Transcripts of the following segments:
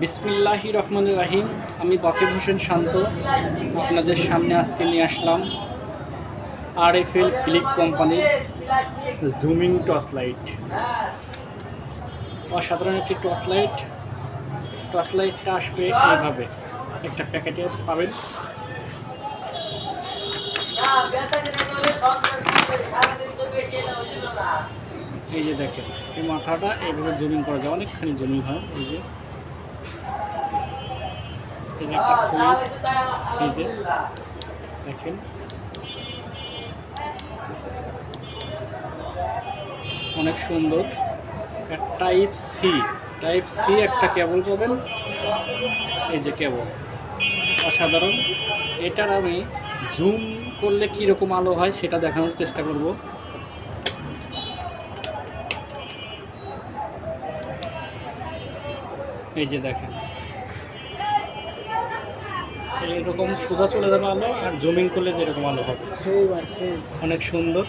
বিসমিল্লাহির রহমানির রাহিম। আমি বাসির হোসেন শান্ত আপনাদের সামনে আজকে নিয়ে আসলাম RFL ক্লিক কোম্পানির জুমিং টর্চ লাইট। অসাধারণ একটি টর্চ লাইটটা আসবে এইভাবে, একটা প্যাকেটে পাবেন। এই যে দেখেন, এই মাথাটা এইভাবে জুমিং করা যায়, অনেকখানি জুমিং হয়। এই যে একটা সুইচ, এই যে দেখেন, অনেক সুন্দর। টাইপ সি একটা কেবল পাবেন। এই যে কেবল, অসাধারণ। এটার আমি জুম করলে কীরকম আলো হয় সেটা দেখানোর চেষ্টা করব। এই যে দেখেন, এরকম সোজা চলে যাবে আলো, আর জুমিং করলে যেরকম আলো হবে অনেক সুন্দর।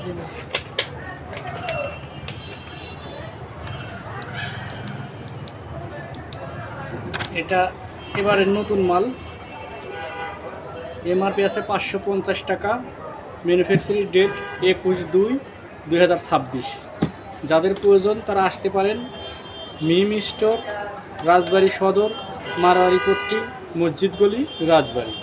জিনিস এটা এবারের নতুন মাল। MRP আছে 550 টাকা। Manufacturing date 21/2/2026। যাদের প্রয়োজন তারা আসতে পারেন। মিম স্টোর, রাজবাড়ী সদর, মারোয়ারি পট্টি, মসজিদ গলি, রাজবাড়ী।